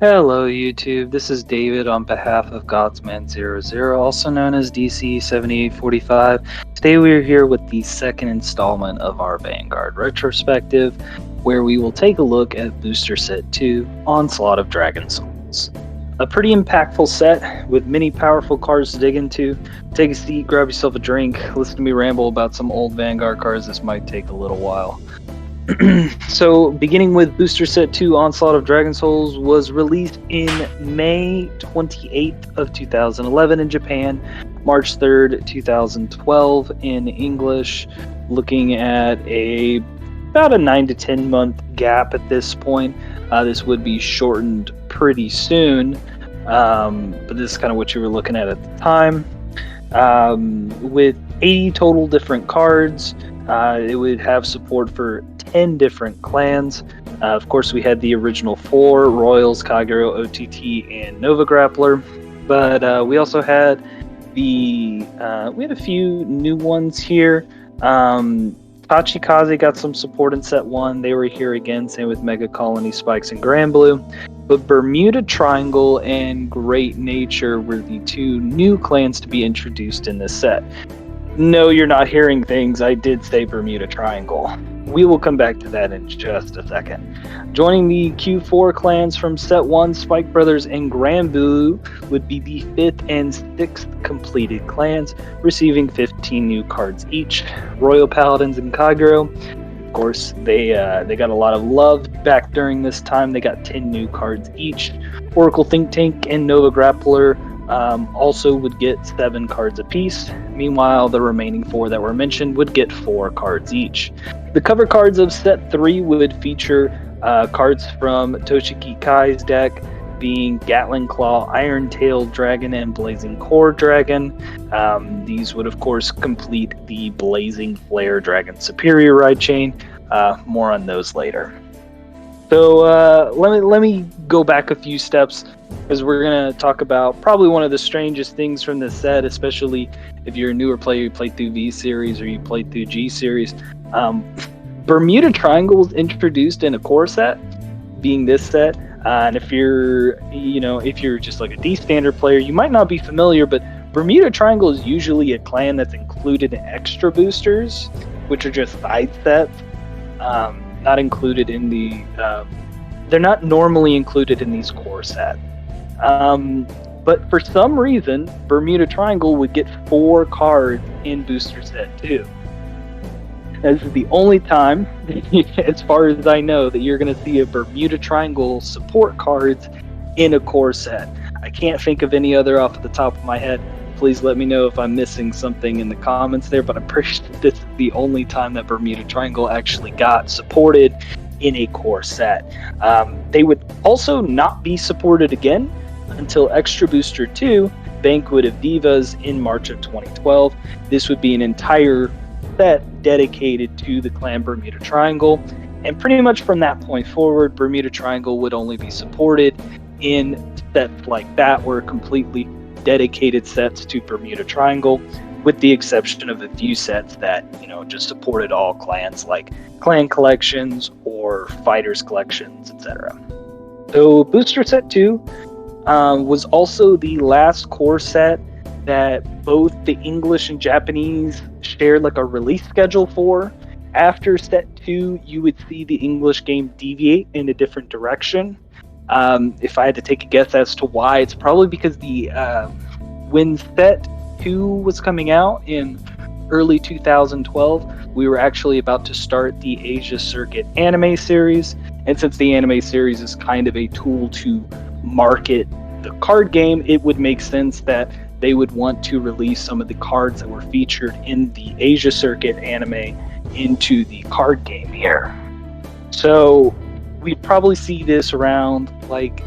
Hello YouTube, this is David on behalf of Godsman00, also known as DC7845. Today we are here with the second installment of our Vanguard retrospective, where we will take a look at Booster Set 2, Onslaught of Dragon Souls. A pretty impactful set with many powerful cards to dig into. Take a seat, grab yourself a drink, listen to me ramble about some old Vanguard cards. This might take a little while. So, beginning with Booster Set 2 Onslaught of Dragon Souls was released in May 28th of 2011 in Japan, March 3rd, 2012 in English, looking at about a 9 to 10 month gap at this point. This would be shortened pretty soon, but this is kind of what you were looking at the time. With 80 total different cards, it would have support for 10 different clans. Of course, we had the original 4, Royals, Kairo, OTT, and Nova Grappler. But we also had we had a few new ones here. Tachikaze got some support in set 1. They were here again, same with Mega Colony, Spikes, and Grand Blue. But Bermuda Triangle and Great Nature were the two new clans to be introduced in this set. No, you're not hearing things. I did say Bermuda Triangle. We will come back to that in just a second. Joining the Q4 clans from Set 1, Spike Brothers and Grand Blue would be the 5th and 6th completed clans, receiving 15 new cards each. Royal Paladins and Kairo, of course, they got a lot of love back during this time. They got 10 new cards each. Oracle Think Tank and Nova Grappler also would get 7 cards apiece. Meanwhile, the remaining 4 that were mentioned would get 4 cards each. The cover cards of Set 3 would feature cards from Toshiki Kai's deck, being Gatling Claw, Iron Tailed Dragon, and Blazing Core Dragon. These would, of course, complete the Blazing Flare Dragon Superior Ride Chain. More on those later. So let me go back a few steps, because we're going to talk about probably one of the strangest things from this set, especially if you're a newer player, you played through V Series or you played through G Series. Bermuda Triangle was introduced in a core set, being this set. And if you're just like a D standard player, you might not be familiar, but Bermuda Triangle is usually a clan that's included in extra boosters, which are just side sets. Not included in the they're not normally included in these core sets. But for some reason, Bermuda Triangle would get 4 cards in Booster Set 2. This is the only time, as far as I know, that you're going to see a Bermuda Triangle support cards in a core set. I can't think of any other off the top of my head. Please let me know if I'm missing something in the comments there, but I'm pretty sure this is the only time that Bermuda Triangle actually got supported in a core set. They would also not be supported again until Extra Booster 2, Banquet of Divas, in March of 2012. This would be an entire set dedicated to the clan Bermuda Triangle, and pretty much from that point forward, Bermuda Triangle would only be supported in sets like that, were completely dedicated sets to Bermuda Triangle, with the exception of a few sets that just supported all clans, like clan collections or fighters collections, etc. So Booster Set 2 was also the last core set that both the English and Japanese shared like a release schedule for. After Set 2, you would see the English game deviate in a different direction. If I had to take a guess as to why, it's probably because when Set 2 was coming out in early 2012, we were actually about to start the Asia Circuit anime series, and since the anime series is kind of a tool to market the card game, it would make sense that they would want to release some of the cards that were featured in the Asia Circuit anime into the card game here. So we'd probably see this around like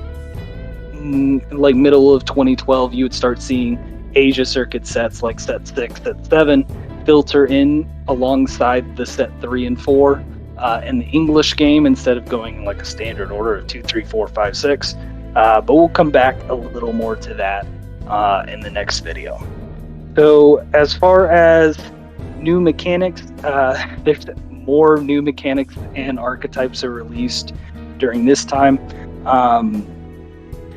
middle of 2012. You would start seeing Asia Circuit sets like Set 6, Set 7 filter in alongside the Set 3 and 4 in the English game, instead of going in like a standard order of 2, 3, 4, 5, 6. But we'll come back a little more to that in the next video. So as far as new mechanics, there's more new mechanics and archetypes are released during this time.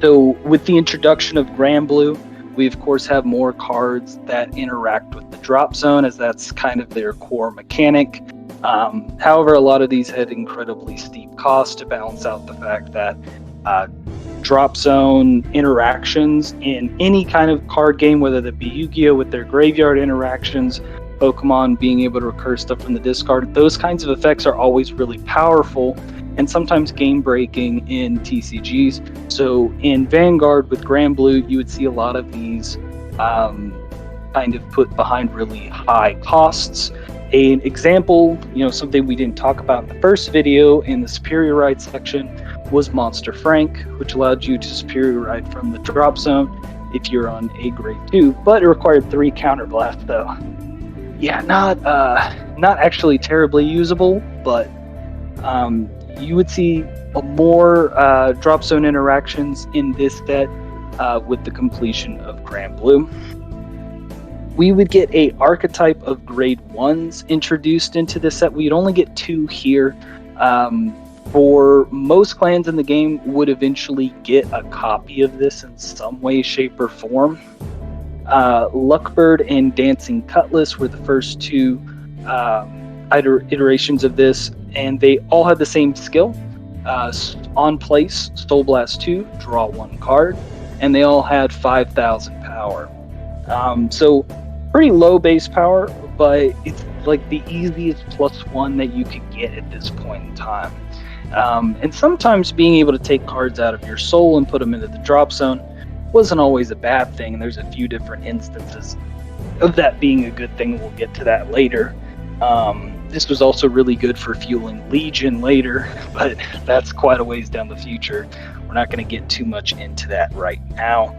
So with the introduction of Granblue, we of course have more cards that interact with the drop zone, as that's kind of their core mechanic. However, a lot of these had incredibly steep costs to balance out the fact that drop zone interactions in any kind of card game, whether that be Yu-Gi-Oh! With their graveyard interactions, Pokemon being able to recur stuff from the discard, those kinds of effects are always really powerful and sometimes game-breaking in TCGs. So in Vanguard with Granblue, you would see a lot of these kind of put behind really high costs. An example, something we didn't talk about in the first video in the Superior Ride section was Monster Frank, which allowed you to Superior Ride from the drop zone if you're on a grade 2, but it required 3 counterblasts though. Yeah, not actually terribly usable, but you would see more drop zone interactions in this set with the completion of Granblue. We would get a archetype of grade 1s introduced into this set. We'd only get 2 here. For most clans in the game would eventually get a copy of this in some way, shape, or form. Luckbird and Dancing Cutlass were the first 2 iterations of this, and they all had the same skill. On place, Soul Blast 2, draw 1 card, and they all had 5,000 power. So pretty low base power, but it's like the easiest +1 that you could get at this point in time. And sometimes being able to take cards out of your soul and put them into the drop zone wasn't always a bad thing, and there's a few different instances of that being a good thing. We'll get to that later. This was also really good for fueling Legion later, but that's quite a ways down the future. We're not going to get too much into that right now.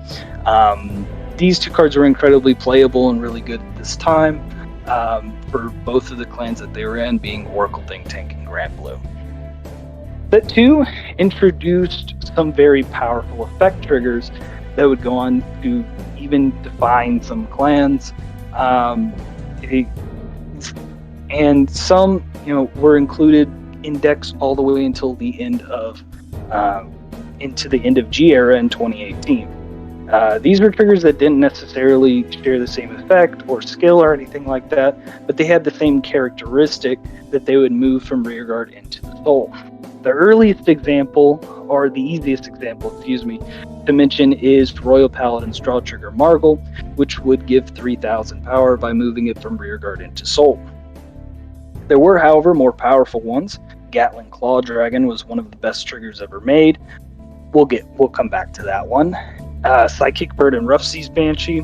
These 2 cards were incredibly playable and really good at this time for both of the clans that they were in, being Oracle Think Tank and Granblue. Set 2 introduced some very powerful effect triggers that would go on to even define some clans. And some, were included in decks all the way until the end of into the end of G era in 2018. These were triggers that didn't necessarily share the same effect or skill or anything like that, but they had the same characteristic that they would move from rearguard into the soul. The earliest example, or the easiest example, to mention is Royal Paladin's Draw Trigger Margle, which would give 3,000 power by moving it from rearguard into soul. There were, however, more powerful ones. Gatling Claw Dragon was one of the best triggers ever made. We'll come back to that one. Psychic Bird and Rough Seas Banshee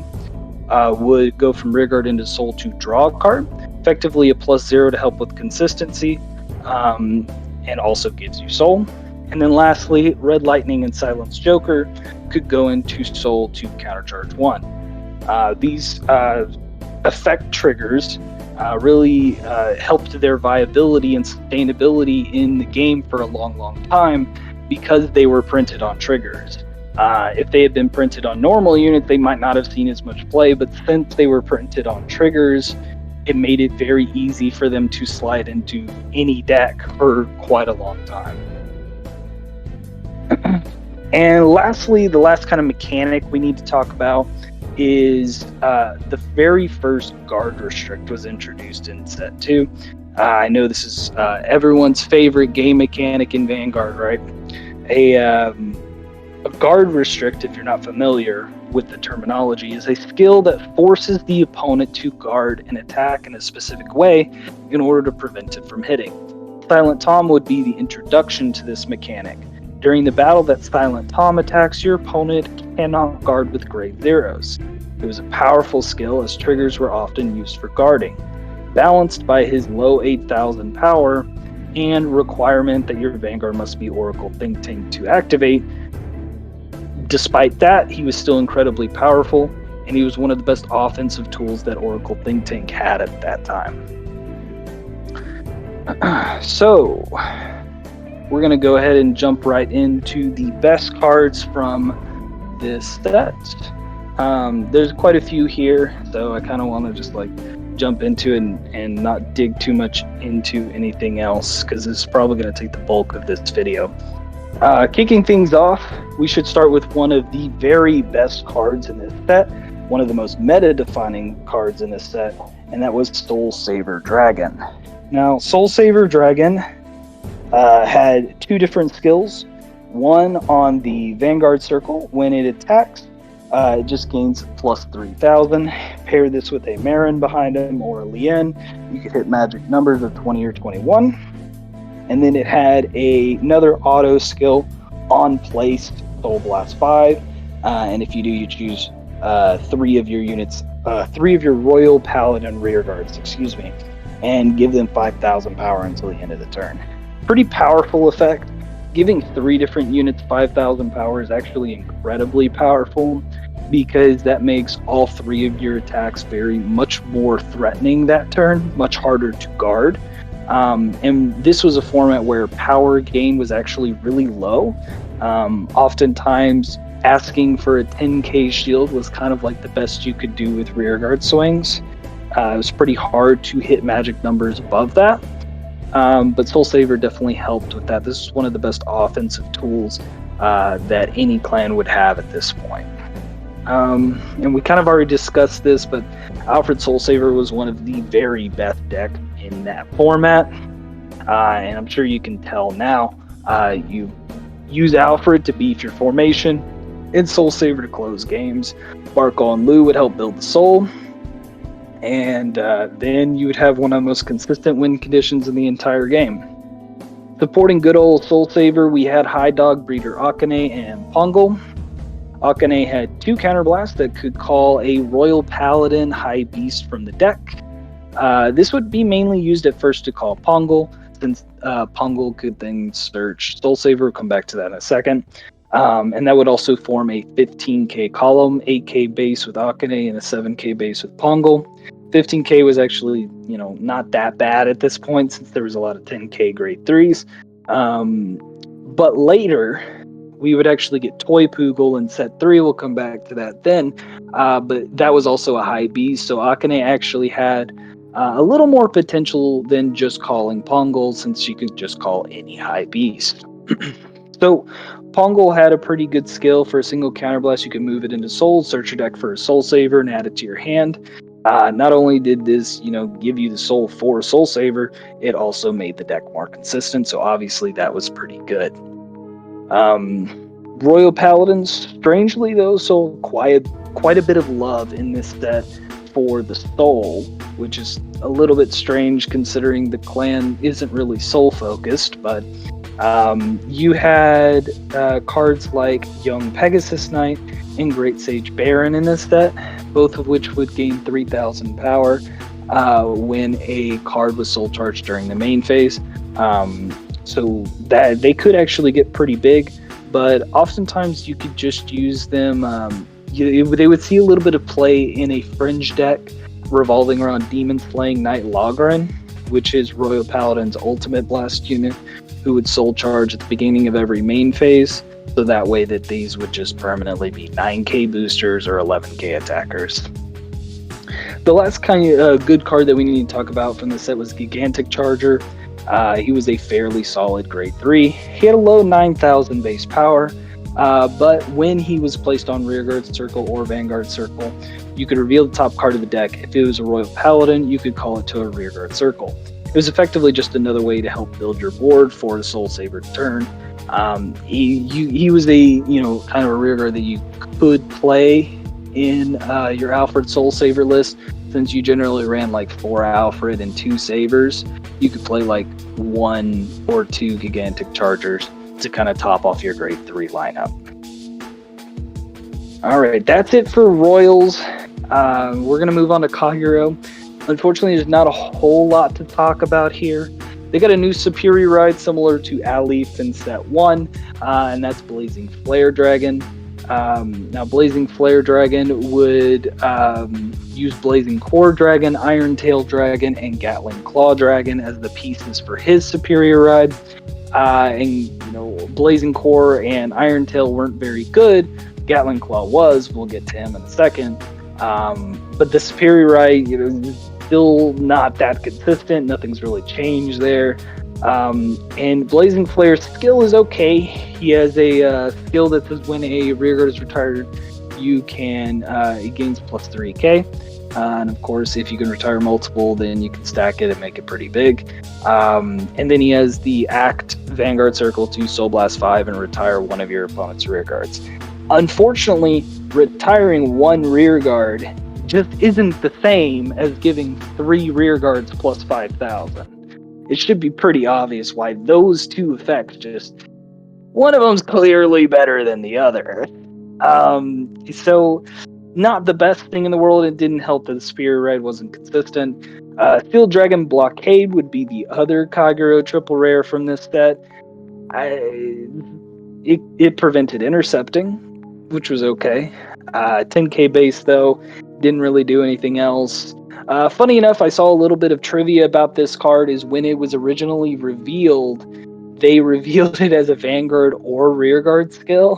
would go from rearguard into soul to draw a card, effectively a +0 to help with consistency, and also gives you soul. And then lastly, Red Lightning and Silence Joker could go into soul to countercharge 1. These effect triggers really helped their viability and sustainability in the game for a long time because they were printed on triggers. If they had been printed on normal units, they might not have seen as much play, but since they were printed on triggers, it made it very easy for them to slide into any deck for quite a long time. And lastly, the last kind of mechanic we need to talk about is the very first guard restrict was introduced in set 2. I know this is everyone's favorite game mechanic in Vanguard, right? A guard restrict, if you're not familiar with the terminology, is a skill that forces the opponent to guard an attack in a specific way in order to prevent it from hitting. Silent Tom would be the introduction to this mechanic. During the battle that Silent Tom attacks, your opponent cannot guard with grade 0s. It was a powerful skill as triggers were often used for guarding. Balanced by his low 8,000 power and requirement that your Vanguard must be Oracle Think Tank to activate, despite that, he was still incredibly powerful, and he was one of the best offensive tools that Oracle Think Tank had at that time. So, we're going to go ahead and jump right into the best cards from this set. There's quite a few here, so I kind of want to just jump into it and not dig too much into anything else, because this is probably going to take the bulk of this video. Kicking things off, we should start with one of the very best cards in this set, one of the most meta-defining cards in this set, and that was Soul Saver Dragon. Now, Soul Saver Dragon had two different skills. One on the Vanguard circle, when it attacks, it just gains plus 3,000. Pair this with a Marin behind him or a Lien. You could hit magic numbers of 20 or 21. And then it had another auto skill on place, Soul Blast 5. And if you do, you choose three of your Royal Paladin rear guards, and give them 5,000 power until the end of the turn. Pretty powerful effect. Giving 3 different units 5,000 power is actually incredibly powerful, because that makes all 3 of your attacks very much more threatening that turn, much harder to guard. And this was a format where power gain was actually really low. Oftentimes, asking for a 10k shield was kind of like the best you could do with rearguard swings. It was pretty hard to hit magic numbers above that. But Soul Saver definitely helped with that. This is one of the best offensive tools that any clan would have at this point. And we kind of already discussed this, but Alfred Soul Saver was one of the very best decks in that format. And I'm sure you can tell now. You use Alfred to beef your formation, and Soul Saver to close games. Barkle and Lu would help build the soul. And then you would have one of the most consistent win conditions in the entire game. Supporting good old Soul Saver, we had High Dog Breeder Akane and Pongal. Akane had 2 counterblasts that could call a Royal Paladin High Beast from the deck. This would be mainly used at first to call Pongal, since Pongal could then search Soul Saver. We'll come back to that in a second. And that would also form a 15k column, 8k base with Akane and a 7k base with Pongal. 15k was actually, not that bad at this point, since there was a lot of 10k grade 3s. But later, we would actually get Toy Poogle in set 3. We'll come back to that then. But that was also a high beast, so Akane actually had a little more potential than just calling Pongal, since she could just call any high beast. So Pongal had a pretty good skill. For a single counterblast, you could move it into Soul, search your deck for a Soul Saver, and add it to your hand. Not only did this, give you the soul for a Soul Saver, it also made the deck more consistent, so obviously that was pretty good. Royal Paladins, strangely though, saw quite a bit of love in this set for the soul, which is a little bit strange considering the clan isn't really soul focused, but you had cards like Young Pegasus Knight and Great Sage Baron in this set, both of which would gain 3,000 power when a card was soul charged during the main phase. So that they could actually get pretty big, but oftentimes you could just use them. They would see a little bit of play in a fringe deck revolving around Demon Slaying Knight Logren, which is Royal Paladin's ultimate blast unit, who would soul charge at the beginning of every main phase, so that way that these would just permanently be 9k boosters or 11k attackers. The last kind of good card that we need to talk about from the set was Gigantic Charger. He was a fairly solid grade 3. He had a low 9,000 base power, but when he was placed on Rearguard Circle or Vanguard Circle, you could reveal the top card of the deck. If it was a Royal Paladin, you could call it to a Rearguard Circle. It was effectively just another way to help build your board for the Soul Saver turn. He was a kind of a rearguard that you could play in your Alfred Soul Saver list. Since you generally ran like 4 Alfred and 2 Savers, you could play like 1 or 2 Gigantic Chargers to kind of top off your grade 3 lineup. Alright, that's it for Royals. We're going to move on to Kairo. Unfortunately, there's not a whole lot to talk about here. They got a new superior ride similar to Alif in set 1, and that's Blazing Flare Dragon. Now, Blazing Flare Dragon would use Blazing Core Dragon, Iron Tail Dragon, and Gatling Claw Dragon as the pieces for his superior ride. Blazing Core and Iron Tail weren't very good. Gatling Claw was. We'll get to him in a second. But the superior ride, still not that consistent. Nothing's really changed there. And Blazing Flare's skill is okay. He has a skill that says when a rearguard is retired, you can it gains plus 3k. And of course, if you can retire multiple, then you can stack it and make it pretty big. And then he has the Act Vanguard Circle to Soul Blast 5 and retire one of your opponent's rearguards. Unfortunately, retiring one rearguard just isn't the same as giving 3 rearguards plus 5,000. It should be pretty obvious why those two effects just... one of them's clearly better than the other. So not the best thing in the world. It didn't help that the Spear Red wasn't consistent. Steel Dragon Blockade would be the other Kairo triple rare from this set. It prevented intercepting, which was okay. 10k base, though, didn't really do anything else. Funny enough, I saw a little bit of trivia about this card. Is when it was originally revealed, they revealed it as a Vanguard or Rearguard skill,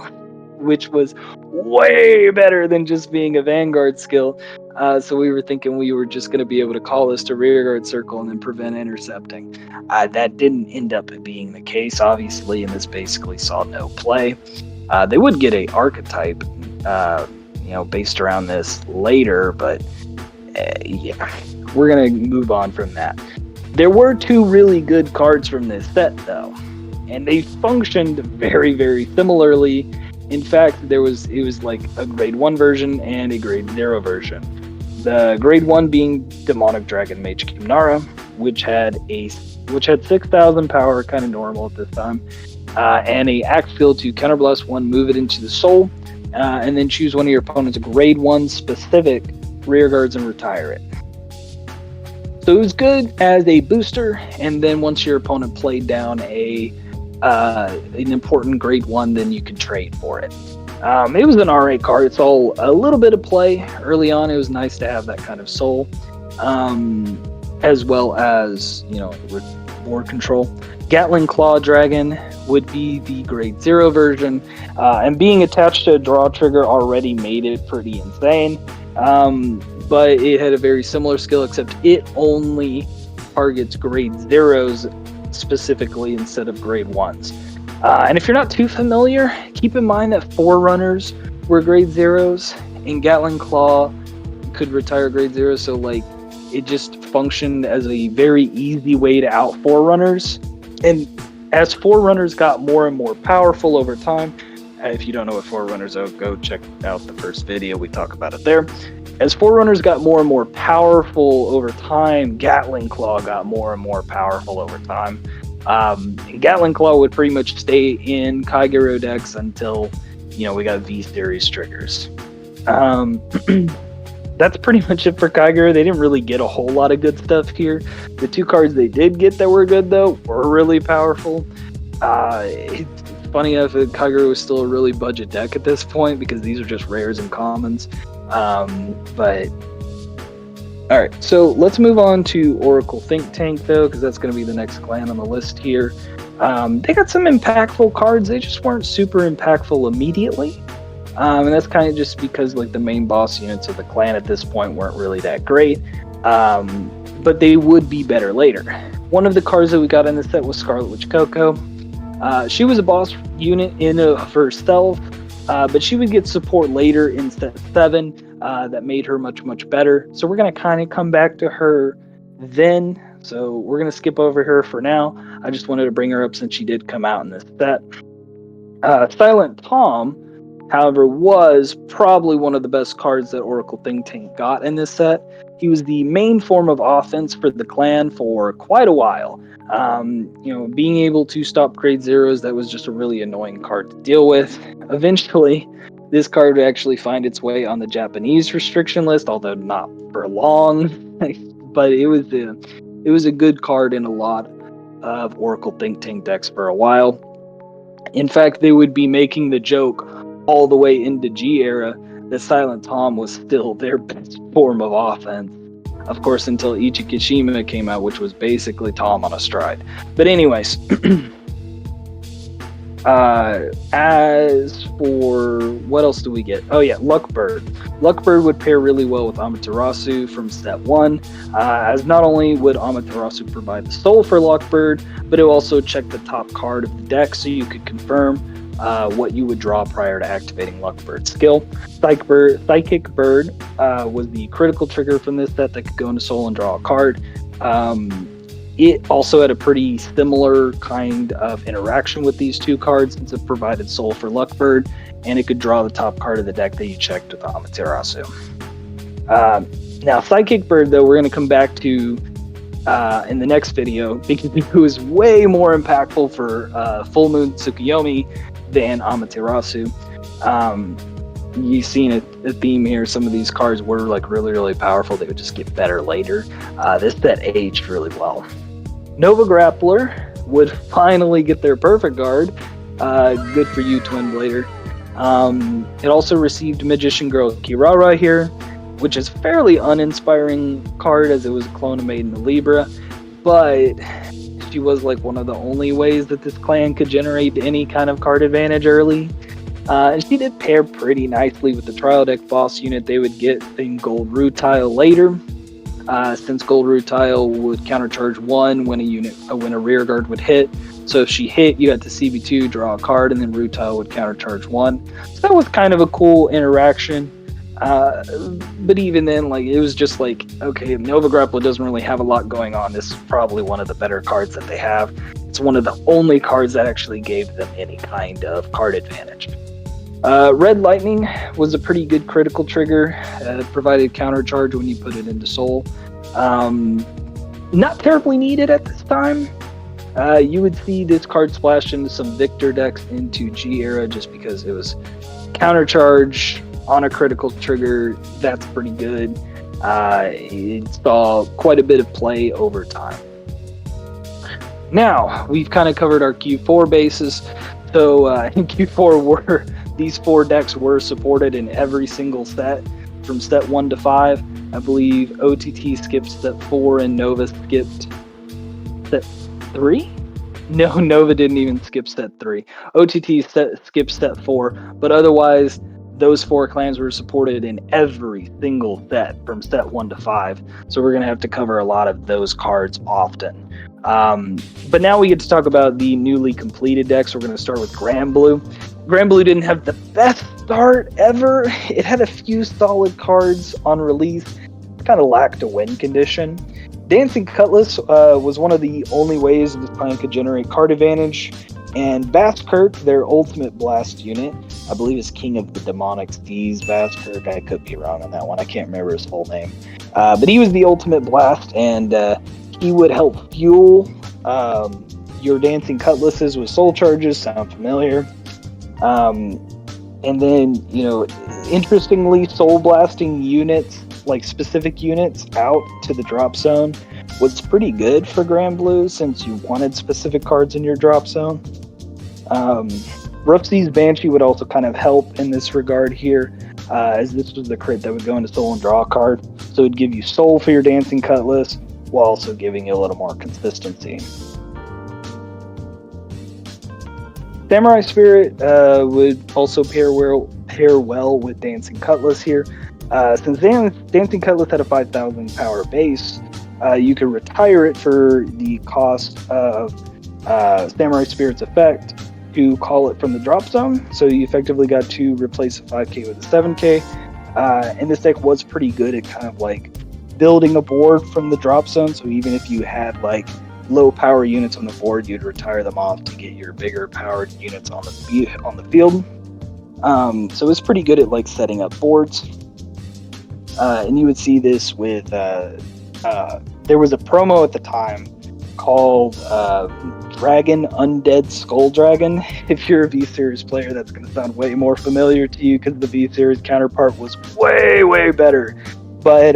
which was way better than just being a Vanguard skill. So we were thinking we were just going to be able to call this to Rearguard Circle and then prevent intercepting. That didn't end up being the case, obviously, and this basically saw no play. They would get a archetype, based around this later, but yeah, we're going to move on from that. There were 2 really good cards from this set, though, and they functioned very, very similarly. In fact, it was like a grade 1 version and a grade 0 version. The grade 1 being Demonic Dragon Mage Kimnara, which had 6,000 power, kind of normal at this time, and a axe skill to counterblast 1, move it into the soul, and then choose one of your opponent's grade 1 specific rearguards and retire it. So it was good as a booster, and then once your opponent played down an important grade 1, then you could trade for it. It was an alright card. It's all a little bit of play early on. It was nice to have that kind of soul, as well as board control. Gatling Claw Dragon would be the grade 0 version, and being attached to a draw trigger already made it pretty insane. But it had a very similar skill, except it only targets grade 0s specifically instead of grade 1s. And if you're not too familiar, keep in mind that Forerunners were grade 0s, and Gatling Claw could retire grade 0s, so it just functioned as a very easy way to out Forerunners. And as Forerunners got more and more powerful over time, if you don't know what Forerunners are, go check out the first video, we talk about it there. As Forerunners got more and more powerful over time, Gatling Claw got more and more powerful over time. Gatling Claw would pretty much stay in Kairo decks until, we got V-Series triggers. That's pretty much it for Kairo. They didn't really get a whole lot of good stuff here. The 2 cards they did get that were good, though, were really powerful. It's funny enough that Kairo was still a really budget deck at this point, because these are just rares and commons. But alright, so let's move on to Oracle Think Tank, though, because that's going to be the next clan on the list here. They got some impactful cards. They just weren't super impactful immediately, and that's kind of just because the main boss units of the clan at this point weren't really that great, but they would be better later. One of the cards that we got in this set was Scarlet Witch Coco. She was a boss unit in of herself, but she would get support later in set 7 that made her much, much better. So we're going to kind of come back to her then. So we're going to skip over her for now. I just wanted to bring her up since she did come out in this set. Silent Tom, however, was probably one of the best cards that Oracle Think Tank got in this set. He was the main form of offense for the clan for quite a while. Being able to stop grade 0s, that was just a really annoying card to deal with. Eventually, this card would actually find its way on the Japanese restriction list, although not for long. But it was a good card in a lot of Oracle Think Tank decks for a while. In fact, they would be making the joke all the way into G era that Silent Tom was still their best form of offense. Of course, until Ichikishima came out, which was basically Tom on a stride. But anyways, As for what else do we get? Oh yeah, Luckbird. Luckbird would pair really well with Amaterasu from set 1, as not only would Amaterasu provide the soul for Luckbird, but it will also check the top card of the deck so you could confirm what you would draw prior to activating Luckbird's skill. Psychic Bird was the critical trigger from this set that could go into soul and draw a card. It also had a pretty similar kind of interaction with these two cards, since it provided soul for Luckbird, and it could draw the top card of the deck that you checked with Amaterasu. Now, Psychic Bird, though, we're going to come back to in the next video, because it was way more impactful for Full Moon Tsukuyomi than Amaterasu. You've seen a theme here. Some of these cards were like really, really powerful. They would just get better later. This set aged really well. Nova Grappler would finally get their perfect card. Good for you, Twin Blader. It also received Magician Girl Kirara here, which is a fairly uninspiring card as it was a clone of Maiden Libra, but she was like one of the only ways that this clan could generate any kind of card advantage early. And she did pair pretty nicely with the trial deck boss unit they would get in Gold Rutile later. Since Gold Rutile would countercharge 1 when a rear guard would hit. So if she hit, you had to CB2, draw a card, and then Rutile would countercharge 1. So that was kind of a cool interaction. But even then, like, it was just like, okay, Nova Grappler doesn't really have a lot going on. This is probably one of the better cards that they have. It's one of the only cards that actually gave them any kind of card advantage. Red Lightning was a pretty good critical trigger. It provided countercharge when you put it into Soul. Not terribly needed at this time. You would see this card splashed into some Victor decks into G-Era just because it was countercharge on a critical trigger. That's pretty good. It saw quite a bit of play over time. Now, we've kind of covered our Q4 bases. So in Q4, these 4 decks were supported in every single set from set 1 to 5. I believe OTT skipped set 4 and Nova skipped set 3? No, Nova didn't even skip set 3. OTT skipped set 4, but otherwise, those 4 clans were supported in every single set from set 1 to 5. So we're going to have to cover a lot of those cards often. But now we get to talk about the newly completed decks. We're going to start with Granblue. Granblue didn't have the best start ever. It had a few solid cards on release. It kind of lacked a win condition. Dancing Cutlass was one of the only ways this clan could generate card advantage. And Bastkirk, their ultimate blast unit, I believe is King of the Demonic Seas Bastkirk. I could be wrong on that one. I can't remember his full name. But he was the ultimate blast, and he would help fuel your Dancing Cutlasses with soul charges. Sound familiar? And then, interestingly, soul blasting units, like specific units, out to the drop zone was pretty good for Granblue since you wanted specific cards in your drop zone. Rough Banshee would also kind of help in this regard here, as this was the crit that would go into soul and draw a card. So it would give you soul for your Dancing Cutlass, while also giving you a little more consistency. Samurai Spirit would also pair well with Dancing Cutlass here. Since Dancing Cutlass had a 5,000 power base, you could retire it for the cost of Samurai Spirit's effect to call it from the drop zone. So you effectively got to replace a 5k with a 7k. And this deck was pretty good at kind of like building a board from the drop zone. So even if you had like low power units on the board, you'd retire them off to get your bigger powered units on the field. So it's pretty good at like setting up boards. And you would see this with there was a promo at the time called Dragon Undead Skull Dragon. If you're a V-Series player, that's going to sound way more familiar to you because the V-Series counterpart was way better. But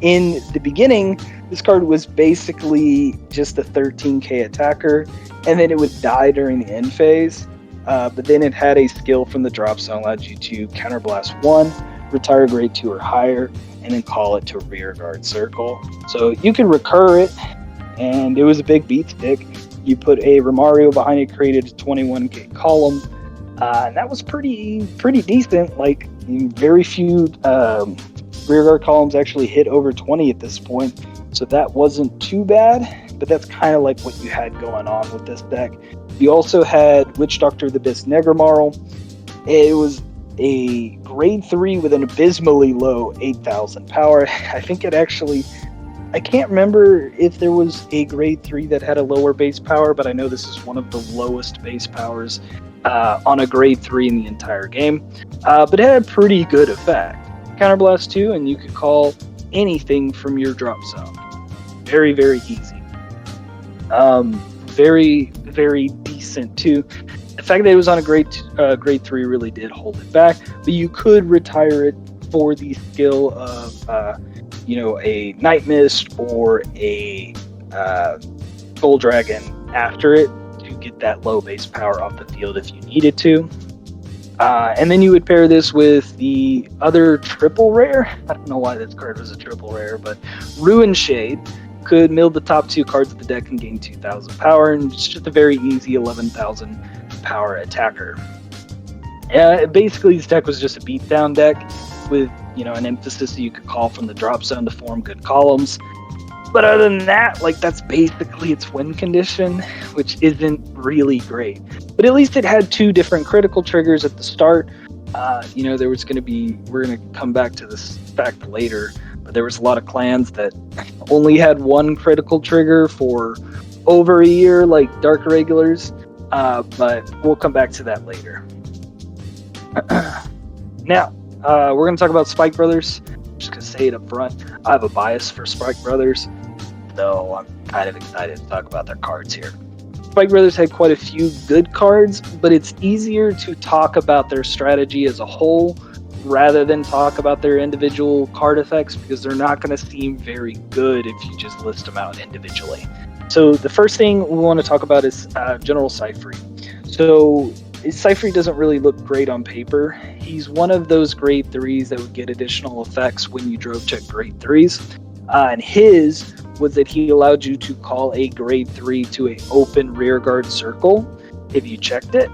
in the beginning, this card was basically just a 13k attacker, and then it would die during the end phase. But then it had a skill from the drop zone, allowed you to counterblast 1, retire grade 2 or higher, and then call it to rear guard circle. So you could recur it, and it was a big beat stick. You put a Romario behind it, created a 21k column, and that was pretty decent. Like, very few rearguard columns actually hit over 20 at this point, so that wasn't too bad. But that's kind of like what you had going on with this deck. You also had Witch Doctor the Abyss Negermarl. It was a grade 3 with an abysmally low 8,000 power. I think it actually, I can't remember if there was a grade 3 that had a lower base power, but I know this is one of the lowest base powers on a grade 3 in the entire game. But it had a pretty good effect. Counterblast 2, and you could call anything from your drop zone. Very, very easy. Very, very decent too. The fact that it was on a grade 3 really did hold it back, but you could retire it for the skill of a Night Mist or a Soul Dragon after it to get that low base power off the field if you needed to. And then you would pair this with the other triple rare. I don't know why this card was a triple rare, but Ruin Shade could mill the top 2 cards of the deck and gain 2,000 power, and it's just a very easy 11,000 power attacker. Basically, this deck was just a beatdown deck with an emphasis that you could call from the drop zone to form good columns. But other than that, that's basically its win condition, which isn't really great. But at least it had 2 different critical triggers at the start. There was going to be, we're going to come back to this fact later, but there was a lot of clans that only had 1 critical trigger for over a year, like Dark Irregulars. But we'll come back to that later. Now, we're going to talk about Spike Brothers. I'm just going to say it up front. I have a bias for Spike Brothers, so I'm kind of excited to talk about their cards here. Spike Brothers had quite a few good cards, but it's easier to talk about their strategy as a whole rather than talk about their individual card effects, because they're not going to seem very good if you just list them out individually. So the first thing we want to talk about is General Cyphery. So Cyphery doesn't really look great on paper. He's one of those grade 3s that would get additional effects when you drove check grade 3s. And his was that he allowed you to call a grade 3 to an open rearguard circle if you checked it.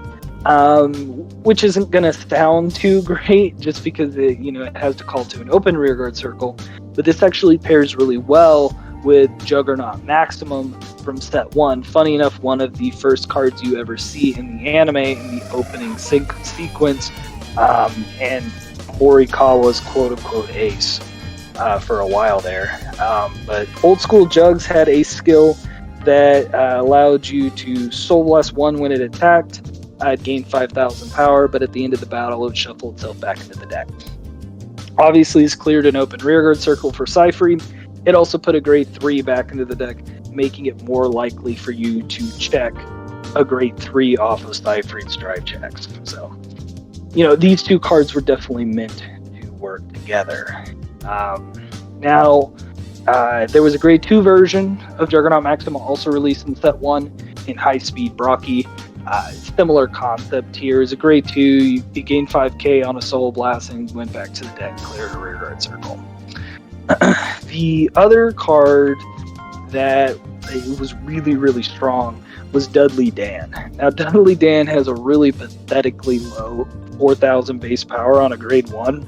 Which isn't going to sound too great just because it has to call to an open rearguard circle. But this actually pairs really well with Juggernaut Maximum from set 1. Funny enough, one of the first cards you ever see in the anime in the opening sequence, and Horikawa's quote-unquote ace for a while there. But Old School Jugs had a skill that allowed you to Soul Blast 1 when it attacked. I'd gain 5,000 power, but at the end of the battle, it would shuffle itself back into the deck. Obviously, it's cleared an open rearguard circle for Cyphery. It also put a grade 3 back into the deck, making it more likely for you to check a grade 3 off of Cyphery's drive checks. So, these 2 cards were definitely meant to work together. Now, there was a grade 2 version of Juggernaut Maximum also released in set 1 in High Speed Brocky. Similar concept here. Is a grade 2, you gain 5k on a Soul Blast and went back to the deck, cleared a rearguard circle. The other card that was really, really strong was Dudley Dan. Now, Dudley Dan has a really pathetically low 4,000 base power on a grade 1,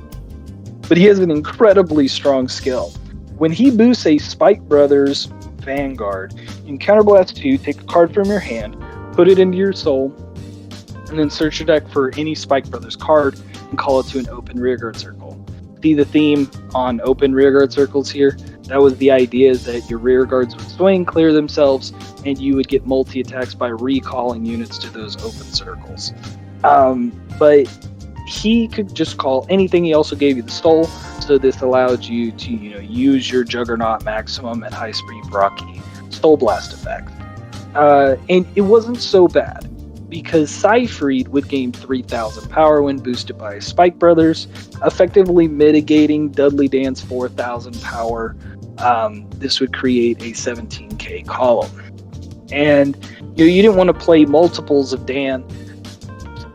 but he has an incredibly strong skill. When he boosts a Spike Brothers Vanguard, you can counterblast 2, take a card from your hand, put it into your soul, and then search your deck for any Spike Brothers card and call it to an open rearguard circle. See the theme on open rearguard circles here? That was the idea, is that your rearguards would swing, clear themselves, and you would get multi-attacks by recalling units to those open circles. But he could just call anything. He also gave you the Soul, so this allowed you to use your Juggernaut Maximum and High Speed Brocky Soul Blast effect. And it wasn't so bad, because Cyphery would gain 3,000 power when boosted by Spike Brothers, effectively mitigating Dudley Dan's 4,000 power. This would create a 17k column. And you didn't want to play multiples of Dan,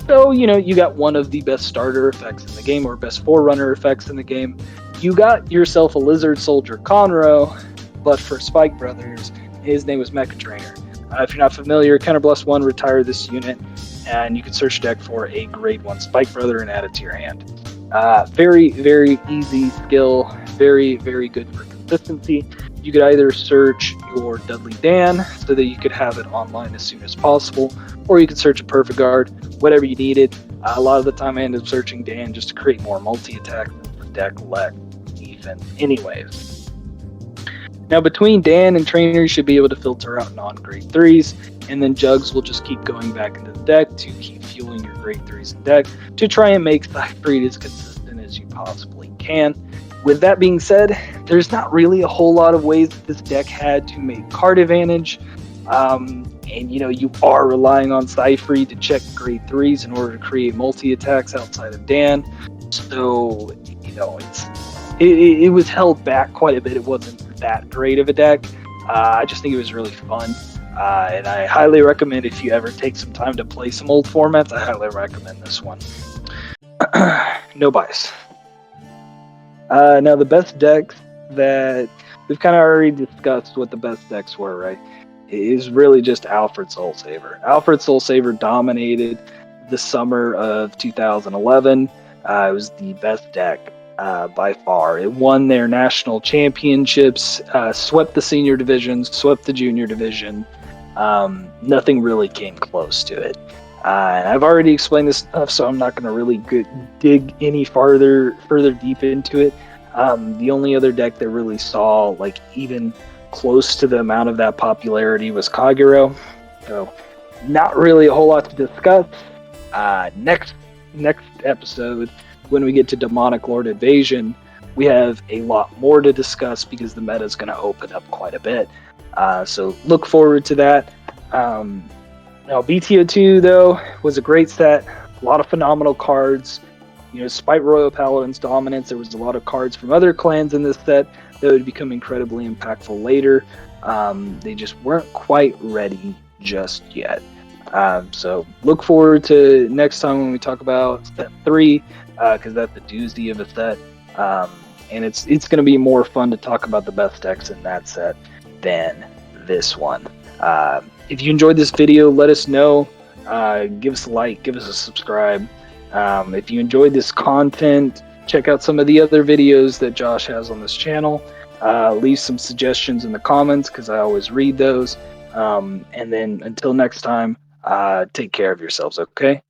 so you got one of the best starter effects in the game, or best forerunner effects in the game. You got yourself a Lizard Soldier Conroe, but for Spike Brothers, his name was Mecha Trainer. If you're not familiar, Counterblast 1, retire this unit, and you can search a deck for a grade 1 Spike Brother and add it to your hand. Very, very easy skill, very, very good for consistency. You could either search your Dudley Dan so that you could have it online as soon as possible, or you could search a Perfect Guard, whatever you needed. A lot of the time I end up searching Dan just to create more multi-attack since the deck lacks defense anyways. Now, between Dan and Trainer, you should be able to filter out non-grade 3s, and then Jugs will just keep going back into the deck to keep fueling your grade 3s in deck to try and make Cypher as consistent as you possibly can. With that being said, there's not really a whole lot of ways that this deck had to make card advantage, and you are relying on Cypher to check grade 3s in order to create multi-attacks outside of Dan, so it was held back quite a bit. It wasn't that great of a deck. I just think it was really fun, and I highly recommend, if you ever take some time to play some old formats, I highly recommend this one. No bias. Now, the best decks that we've kind of already discussed what the best decks were, right? It is really just Alfred Soulsaver. Alfred Soulsaver dominated the summer of 2011. It was the best deck by far. It won their national championships, swept the senior division, swept the junior division. Nothing really came close to it. And I've already explained this stuff, so I'm not going to really dig any further deep into it. The only other deck that really saw even close to the amount of that popularity was Kairo. So not really a whole lot to discuss. Next episode, when we get to Demonic Lord Invasion, we have a lot more to discuss because the meta is going to open up quite a bit. So look forward to that. Now, BTO2, though, was a great set. A lot of phenomenal cards. Despite Royal Paladin's dominance, there was a lot of cards from other clans in this set that would become incredibly impactful later. They just weren't quite ready just yet. So look forward to next time when we talk about set 3, because that's a doozy of a set. And it's going to be more fun to talk about the best decks in that set than this one. If you enjoyed this video, let us know. Give us a like, give us a subscribe. If you enjoyed this content, check out some of the other videos that Josh has on this channel. Leave some suggestions in the comments because I always read those. And then until next time, take care of yourselves, okay?